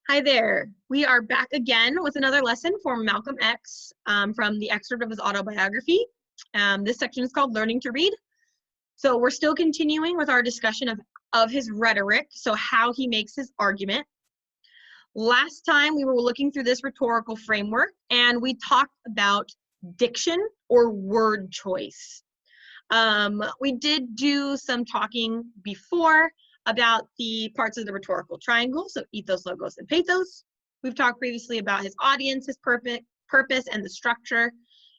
Hi there. We are back again with another lesson for Malcolm X from the excerpt of his autobiography. This section is called Learning to Read. So we're still continuing with our discussion of his rhetoric, so how he makes his argument. Last time we were looking through this rhetorical framework and we talked about diction or word choice. We did do some talking before about the parts of the rhetorical triangle, so ethos, logos, and pathos. We've talked previously about his audience, his purpose, and the structure.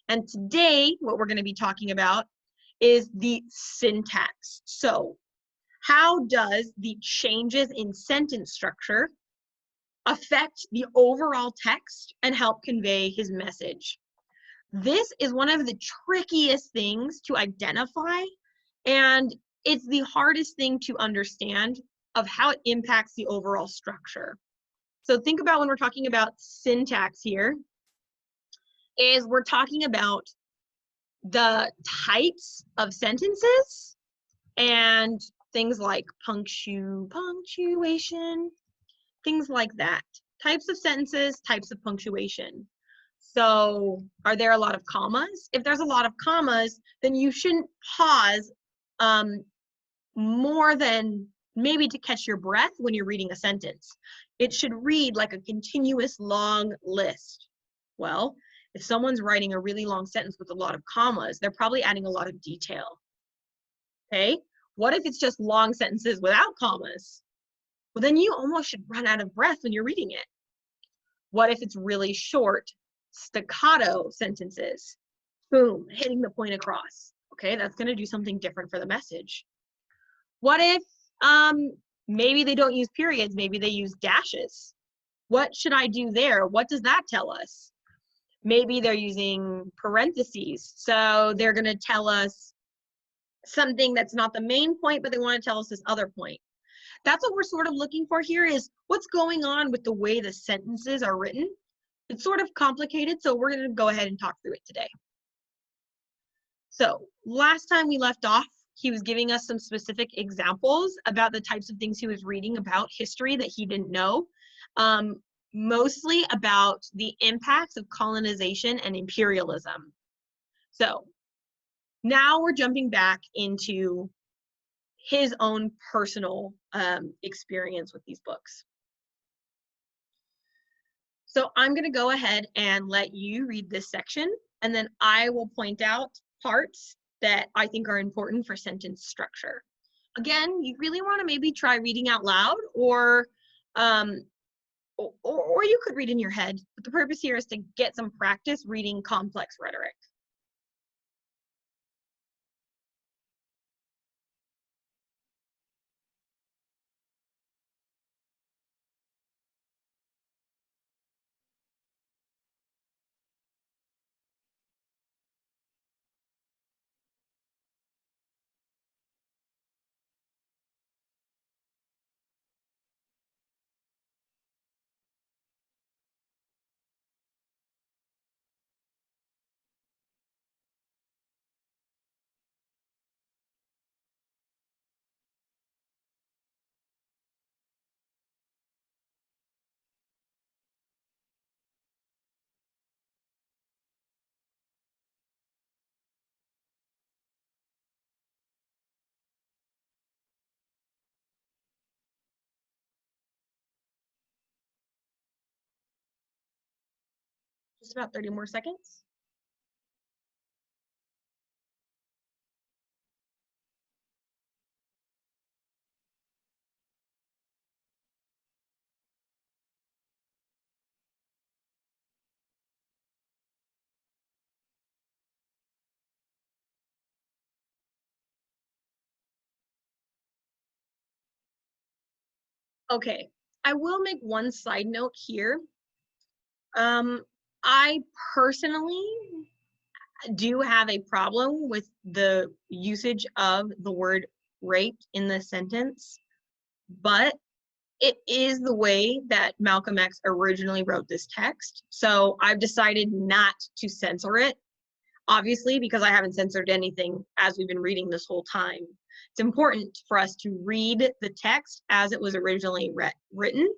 And today, what we're going to be talking about is the syntax. So, how does the changes in sentence structure affect the overall text and help convey his message? This is one of the trickiest things to identify, and it's the hardest thing to understand of how it impacts the overall structure. So think about when we're talking about syntax here, is we're talking about the types of sentences and things like punctuation, things like that. Types of sentences, types of punctuation. So are there a lot of commas? If there's a lot of commas, then you shouldn't pause more than maybe to catch your breath when you're reading a sentence. It should read like a continuous long list. Well, if someone's writing a really long sentence with a lot of commas, they're probably adding a lot of detail. Okay? What if it's just long sentences without commas? Well, then you almost should run out of breath when you're reading it. What if it's really short, staccato sentences? Boom, hitting the point across. Okay, that's going to do something different for the message. What if maybe they don't use periods, maybe they use dashes? What should I do there? What does that tell us? Maybe they're using parentheses, so they're going to tell us something that's not the main point, but they want to tell us this other point. That's what we're sort of looking for here, is what's going on with the way the sentences are written. It's sort of complicated, so we're going to go ahead and talk through it today. So last time we left off, he was giving us some specific examples about the types of things he was reading about history that he didn't know, mostly about the impacts of colonization and imperialism. So now we're jumping back into his own personal experience with these books. So I'm going to go ahead and let you read this section, and then I will point out parts that I think are important for sentence structure. Again, you really want to maybe try reading out loud, or you could read in your head, but the purpose here is to get some practice reading complex rhetoric. Just about 30 more seconds. Okay, I will make one side note here. I personally do have a problem with the usage of the word rape in the sentence, but it is the way that Malcolm X originally wrote this text. So I've decided not to censor it, obviously, because I haven't censored anything as we've been reading this whole time. It's important for us to read the text as it was originally written.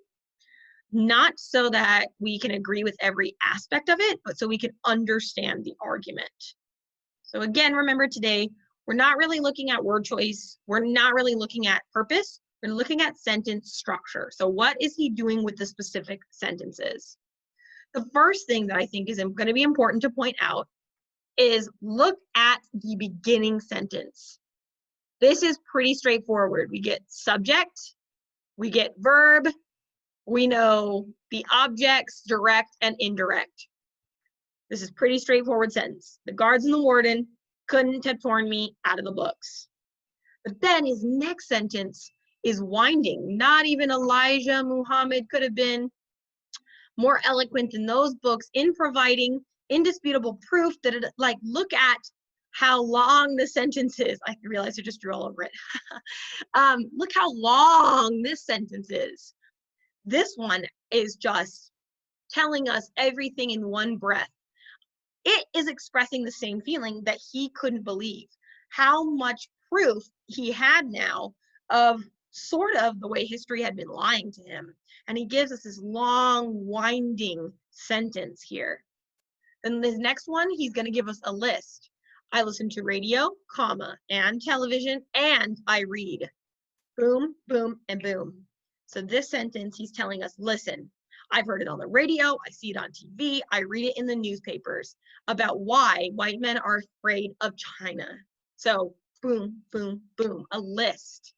not so that we can agree with every aspect of it, but so we can understand the argument. So again, remember today, we're not really looking at word choice. We're not really looking at purpose. We're looking at sentence structure. So what is he doing with the specific sentences? The first thing that I think is going to be important to point out is look at the beginning sentence. This is pretty straightforward. We get subject, we get verb, we know the objects, direct and indirect. This is pretty straightforward sentence. The guards and the warden couldn't have torn me out of the books. But then his next sentence is winding. Not even Elijah Muhammad could have been more eloquent than those books in providing indisputable proof that it, like, look at how long the sentence is. I realized I just drew all over it. Look how long this sentence is. This one is just telling us everything in one breath. It is expressing the same feeling that he couldn't believe. How much proof he had now of sort of the way history had been lying to him. And he gives us this long, winding sentence here. Then this next one, he's going to give us a list. I listen to radio, comma, and television, and I read. Boom, boom, and boom. So this sentence, he's telling us, listen, I've heard it on the radio, I see it on TV, I read it in the newspapers about why white men are afraid of China. So boom, boom, boom, a list.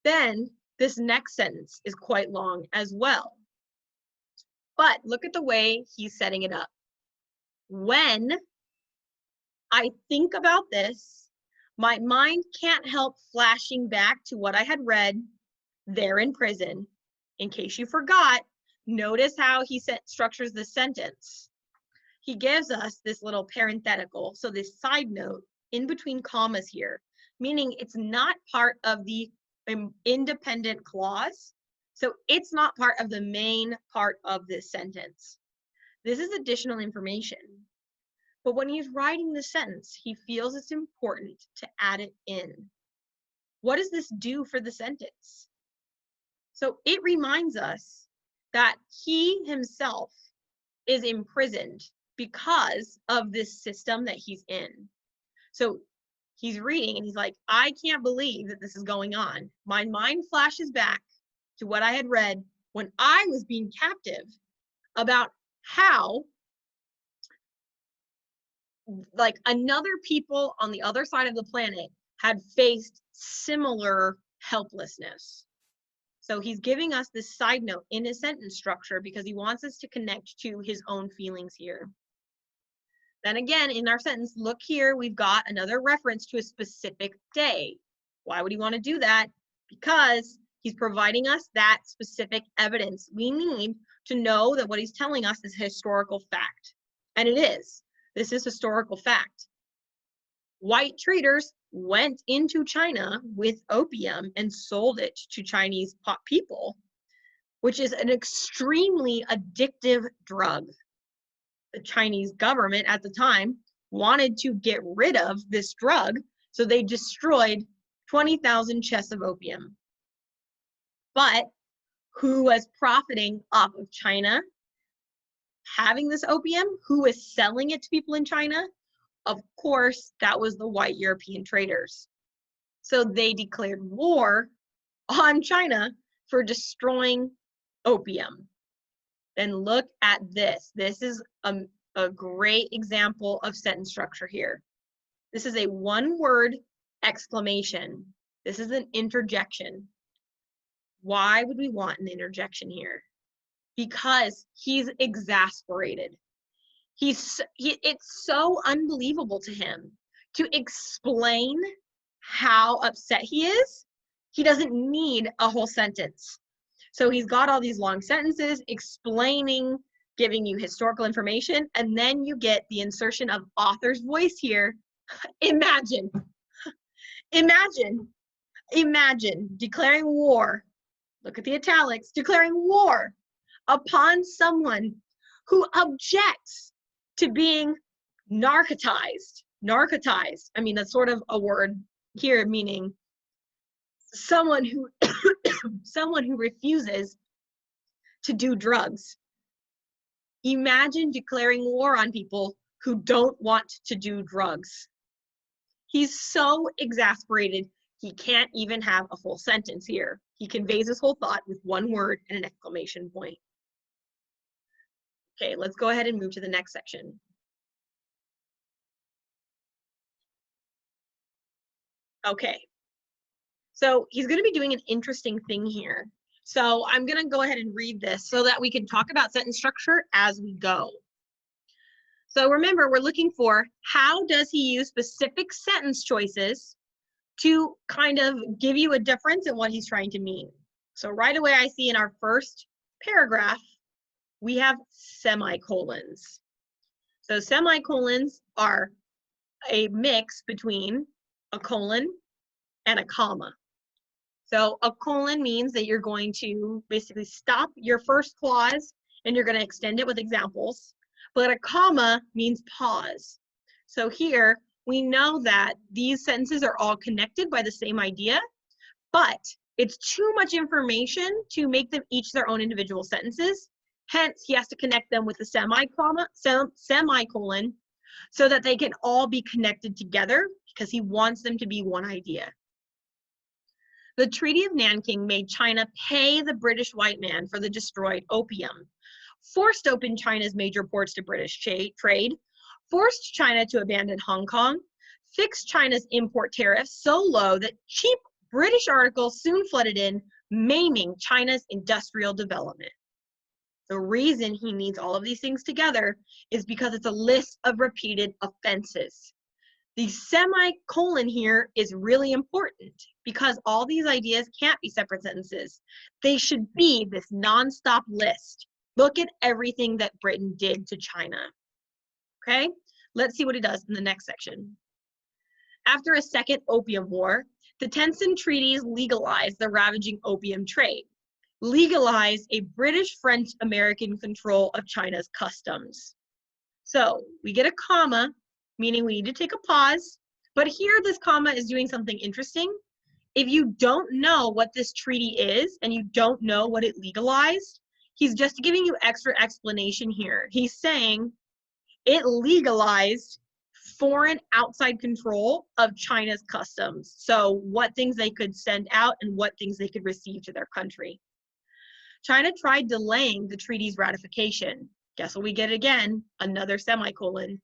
Then this next sentence is quite long as well. But look at the way he's setting it up. When I think about this, my mind can't help flashing back to what I had read there in prison. In case you forgot, notice how he structures the sentence. He gives us this little parenthetical, so this side note in between commas here, meaning it's not part of the independent clause, so it's not part of the main part of this sentence. This is additional information. But when he's writing the sentence, he feels it's important to add it in. What does this do for the sentence? So it reminds us that he himself is imprisoned because of this system that he's in. So he's reading and he's like, I can't believe that this is going on. My mind flashes back to what I had read when I was being captive about how like another people on the other side of the planet had faced similar helplessness. So he's giving us this side note in his sentence structure because he wants us to connect to his own feelings here. Then again, in our sentence, look here, we've got another reference to a specific day. Why would he want to do that? Because he's providing us that specific evidence we need to know that what he's telling us is historical fact. And it is. This is historical fact. White traders went into China with opium and sold it to Chinese people, which is an extremely addictive drug. The Chinese government at the time wanted to get rid of this drug, so they destroyed 20,000 chests of opium. But who was profiting off of China having this opium? Who was selling it to people in China? Of course, that was the white European traders. So they declared war on China for destroying opium. Then look at this. This is a great example of sentence structure here. This is a one-word exclamation. This is an interjection. Why would we want an interjection here? Because he's exasperated. It's so unbelievable to him to explain how upset he is. He doesn't need a whole sentence. So he's got all these long sentences explaining, giving you historical information, and then you get the insertion of author's voice here. Imagine declaring war. Look at the italics, declaring war upon someone who objects to being narcotized. Narcotized, I mean, that's sort of a word here meaning someone who someone who refuses to do drugs. Imagine declaring war on people who don't want to do drugs. He's so exasperated, he can't even have a full sentence here. He conveys his whole thought with one word and an exclamation point. Okay, let's go ahead and move to the next section. Okay, so he's going to be doing an interesting thing here. So I'm going to go ahead and read this so that we can talk about sentence structure as we go. So remember, we're looking for how does he use specific sentence choices to kind of give you a difference in what he's trying to mean. So right away, I see in our first paragraph, we have semicolons. So semicolons are a mix between a colon and a comma. So a colon means that you're going to basically stop your first clause and you're going to extend it with examples. But a comma means pause. So here we know that these sentences are all connected by the same idea, but it's too much information to make them each their own individual sentences. Hence, he has to connect them with the semicolon so that they can all be connected together because he wants them to be one idea. The Treaty of Nanking made China pay the British white man for the destroyed opium, forced open China's major ports to British trade, forced China to abandon Hong Kong, fixed China's import tariffs so low that cheap British articles soon flooded in, maiming China's industrial development. The reason he needs all of these things together is because it's a list of repeated offenses. The semicolon here is really important because all these ideas can't be separate sentences. They should be this nonstop list. Look at everything that Britain did to China. Okay, let's see what it does in the next section. After a second opium war, the Tencin treaties legalized the ravaging opium trade, legalized a British-French-American control of China's customs. So we get a comma, meaning we need to take a pause, but here this comma is doing something interesting. If you don't know what this treaty is and you don't know what it legalized, he's just giving you extra explanation here. He's saying it legalized foreign outside control of China's customs. So what things they could send out and what things they could receive to their country. China tried delaying the treaty's ratification. Guess what we get again? Another semicolon.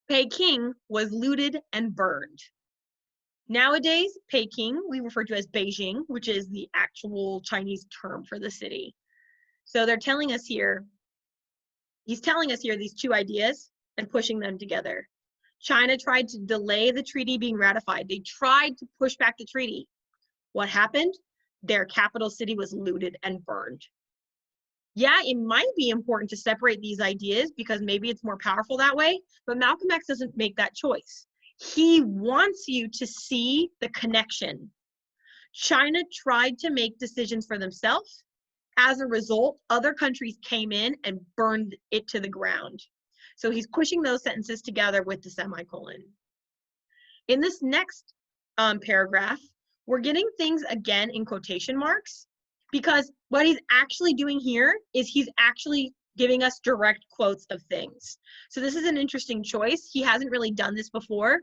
Peking was looted and burned. Nowadays, Peking we refer to as Beijing, which is the actual Chinese term for the city. So they're telling us here, he's telling us here these two ideas and pushing them together. China tried to delay the treaty being ratified. They tried to push back the treaty. What happened? Their capital city was looted and burned. Yeah, it might be important to separate these ideas because maybe it's more powerful that way, but Malcolm X doesn't make that choice. He wants you to see the connection. China tried to make decisions for themselves. As a result, other countries came in and burned it to the ground. So he's pushing those sentences together with the semicolon. In this next paragraph, we're getting things again in quotation marks because what he's actually doing here is he's actually giving us direct quotes of things. So this is an interesting choice. He hasn't really done this before.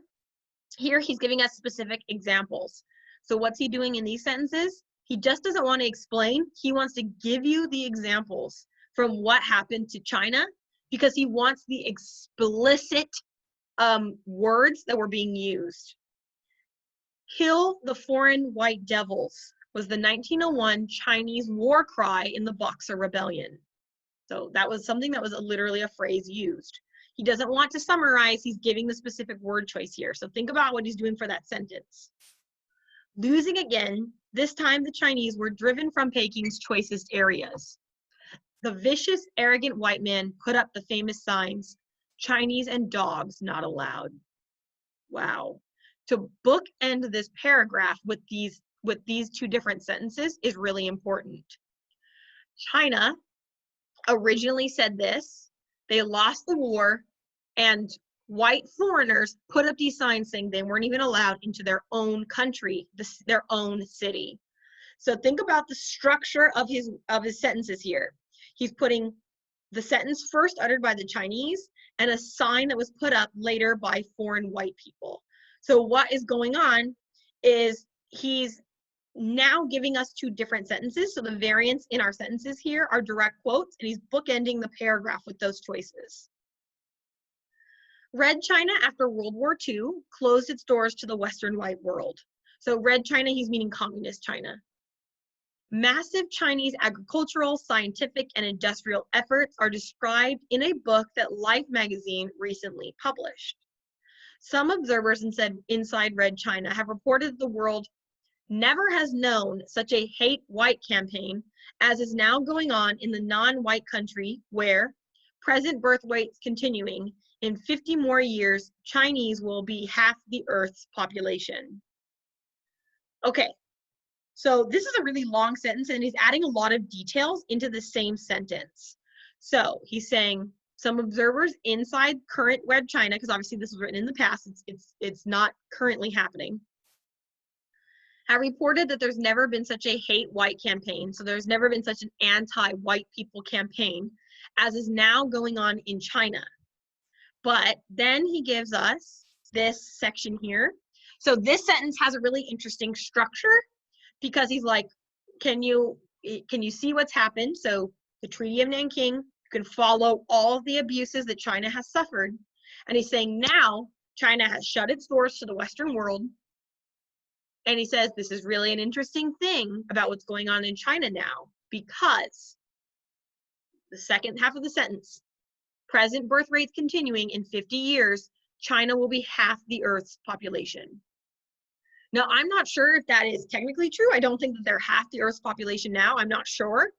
Here he's giving us specific examples. So what's he doing in these sentences? He just doesn't want to explain. He wants to give you the examples from what happened to China because he wants the explicit words that were being used. Kill the foreign white devils was the 1901 Chinese war cry in the Boxer Rebellion. So that was something that was literally a phrase used. He doesn't want to summarize, he's giving the specific word choice here. So think about what he's doing for that sentence. Losing again, this time the Chinese were driven from Peking's choicest areas. The vicious, arrogant white man put up the famous signs, Chinese and dogs not allowed. Wow. To bookend this paragraph with these two different sentences is really important. China originally said this, they lost the war, and white foreigners put up these signs saying they weren't even allowed into their own country, their own city. So think about the structure of his sentences here. He's putting the sentence first uttered by the Chinese and a sign that was put up later by foreign white people. So what is going on is he's now giving us two different sentences. So the variants in our sentences here are direct quotes, and he's bookending the paragraph with those choices. Red China after World War II closed its doors to the Western white world. So Red China, he's meaning communist China. Massive Chinese agricultural, scientific, and industrial efforts are described in a book that Life magazine recently published. Some observers inside Red China have reported the world never has known such a hate white campaign as is now going on in the non-white country where, present birth rates continuing, in 50 more years, Chinese will be half the Earth's population. Okay, so this is a really long sentence and he's adding a lot of details into the same sentence. So he's saying some observers inside current Red China, because obviously this was written in the past, it's not currently happening, have reported that there's never been such a hate white campaign. So there's never been such an anti-white people campaign as is now going on in China. But then he gives us this section here. So this sentence has a really interesting structure because he's like, can you see what's happened? So the Treaty of Nanking, you can follow all of the abuses that China has suffered. And he's saying now China has shut its doors to the Western world. And he says, this is really an interesting thing about what's going on in China now, because the second half of the sentence, present birth rates continuing in 50 years, China will be half the Earth's population. Now, I'm not sure if that is technically true. I don't think that they're half the Earth's population now. I'm not sure.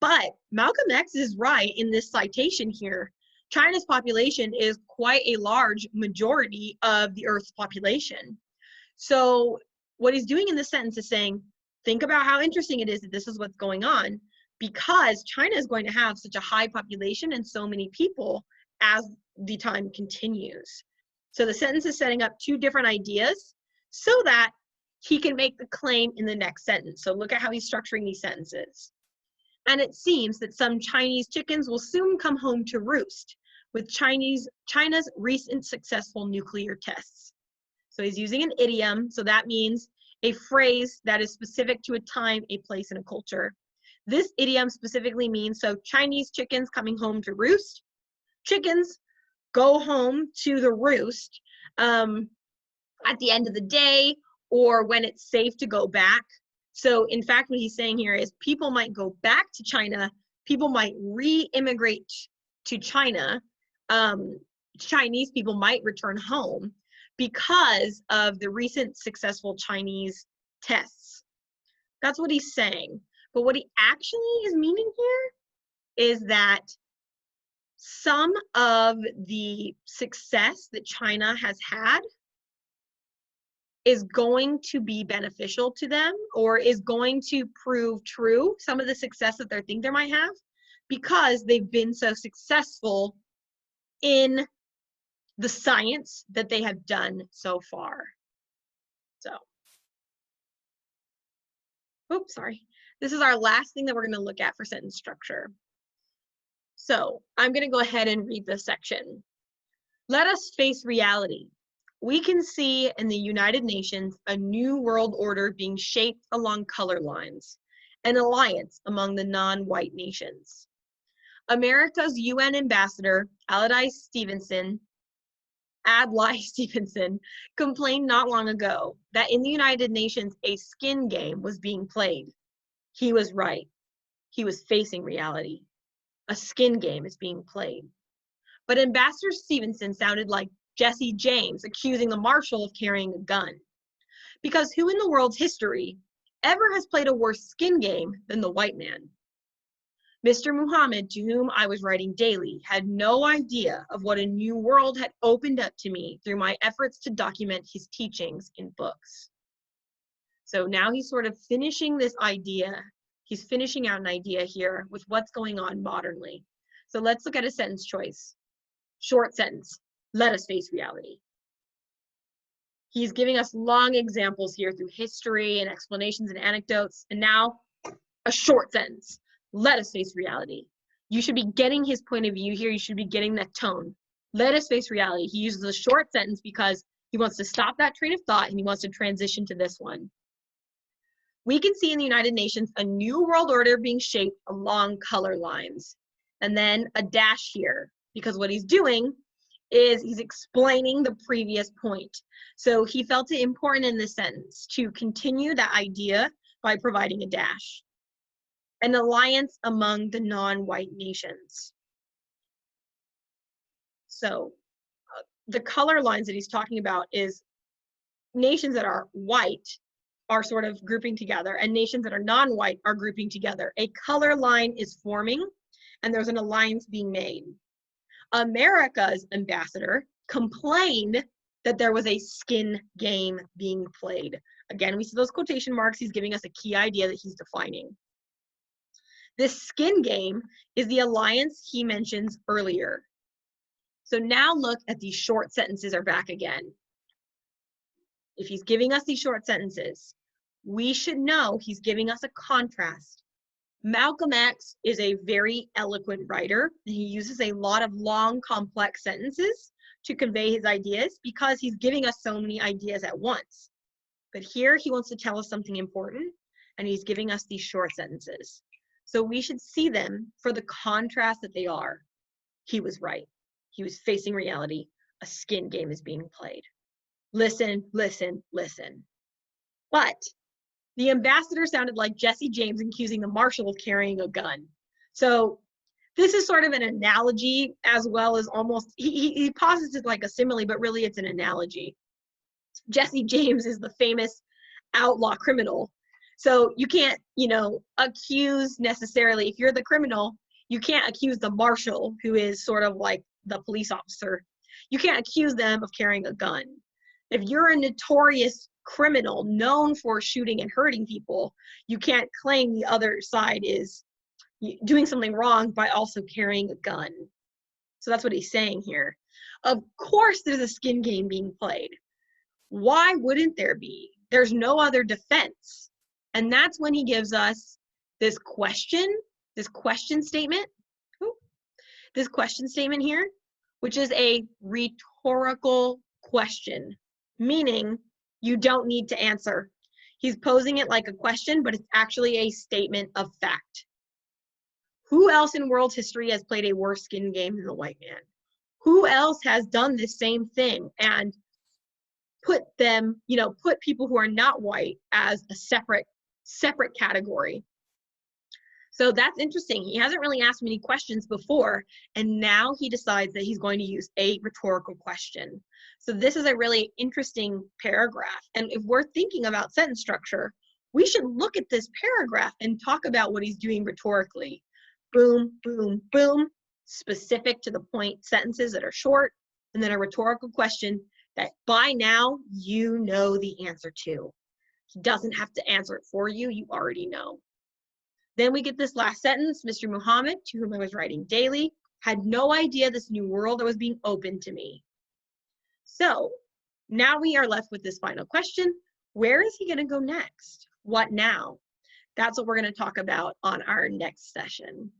But Malcolm X is right in this citation here. China's population is quite a large majority of the Earth's population. So what he's doing in this sentence is saying, think about how interesting it is that this is what's going on, because China is going to have such a high population and so many people as the time continues. So the sentence is setting up two different ideas so that he can make the claim in the next sentence. So look at how he's structuring these sentences. And it seems that some Chinese chickens will soon come home to roost with China's recent successful nuclear tests. So he's using an idiom, so that means a phrase that is specific to a time, a place, and a culture. This idiom specifically means, so Chinese chickens coming home to roost. Chickens go home to the roost at the end of the day or when it's safe to go back. So in fact, what he's saying here is people might go back to China, people might re-immigrate to China, Chinese people might return home because of the recent successful Chinese tests. That's what he's saying. But what he actually is meaning here is that some of the success that China has had is going to be beneficial to them, or is going to prove true, some of the success that they think they might have, because they've been so successful in the science that they have done so far. So, oops, sorry. This is our last thing that we're going to look at for sentence structure. So I'm going to go ahead and read this section. Let us face reality. We can see in the United Nations a new world order being shaped along color lines, an alliance among the non-white nations. America's UN ambassador, Adlai Stevenson, complained not long ago that in the United Nations a skin game was being played. He was right. He was facing reality. A skin game is being played. But Ambassador Stevenson sounded like Jesse James accusing the marshal of carrying a gun. Because who in the world's history ever has played a worse skin game than the white man? Mr. Muhammad, to whom I was writing daily, had no idea of what a new world had opened up to me through my efforts to document his teachings in books. So now he's sort of finishing this idea. He's finishing out an idea here with what's going on modernly. So let's look at a sentence choice. Short sentence. Let us face reality. He's giving us long examples here through history and explanations and anecdotes. And now a short sentence. Let us face reality. You should be getting his point of view here. You should be getting that tone. Let us face reality. He uses a short sentence because he wants to stop that train of thought and he wants to transition to this one. We can see in the United Nations a new world order being shaped along color lines. And then a dash here, because what he's doing is he's explaining the previous point. So he felt it important in this sentence to continue that idea by providing a dash. An alliance among the non-white nations. So the color lines that he's talking about is nations that are white are sort of grouping together and nations that are non-white are grouping together. A color line is forming and there's an alliance being made. America's ambassador complained that there was a skin game being played. Again, we see those quotation marks. He's giving us a key idea that he's defining. This skin game is the alliance he mentions earlier. So now look at these short sentences are back again. If he's giving us these short sentences, we should know he's giving us a contrast. Malcolm X is a very eloquent writer, and he uses a lot of long, complex sentences to convey his ideas because he's giving us so many ideas at once. But here he wants to tell us something important, and he's giving us these short sentences. So we should see them for the contrast that they are. He was right. He was facing reality. A skin game is being played. Listen, listen, listen. But the ambassador sounded like Jesse James accusing the marshal of carrying a gun. So this is sort of an analogy as well as almost, he posits it like a simile, but really it's an analogy. Jesse James is the famous outlaw criminal. So you can't, accuse necessarily, if you're the criminal, you can't accuse the marshal, who is sort of like the police officer. You can't accuse them of carrying a gun. If you're a notorious criminal known for shooting and hurting people, you can't claim the other side is doing something wrong by also carrying a gun. So that's what he's saying here. Of course there's a skin game being played. Why wouldn't there be? There's no other defense. And that's when he gives us this question statement. This question statement here, which is a rhetorical question, meaning you don't need to answer. He's posing it like a question, but it's actually a statement of fact. Who else in world history has played a worse skin game than the white man? Who else has done the same thing and put them, put people who are not white as a separate category? So that's interesting. He hasn't really asked many questions before, and now he decides that he's going to use a rhetorical question. So this is a really interesting paragraph. And if we're thinking about sentence structure, we should look at this paragraph and talk about what he's doing rhetorically. Boom, boom, boom, specific to the point sentences that are short, and then a rhetorical question that by now you know the answer to. He doesn't have to answer it for you, you already know. Then we get this last sentence, Mr. Muhammad, to whom I was writing daily, had no idea this new world that was being opened to me. So now we are left with this final question. Where is he going to go next? What now? That's what we're going to talk about on our next session.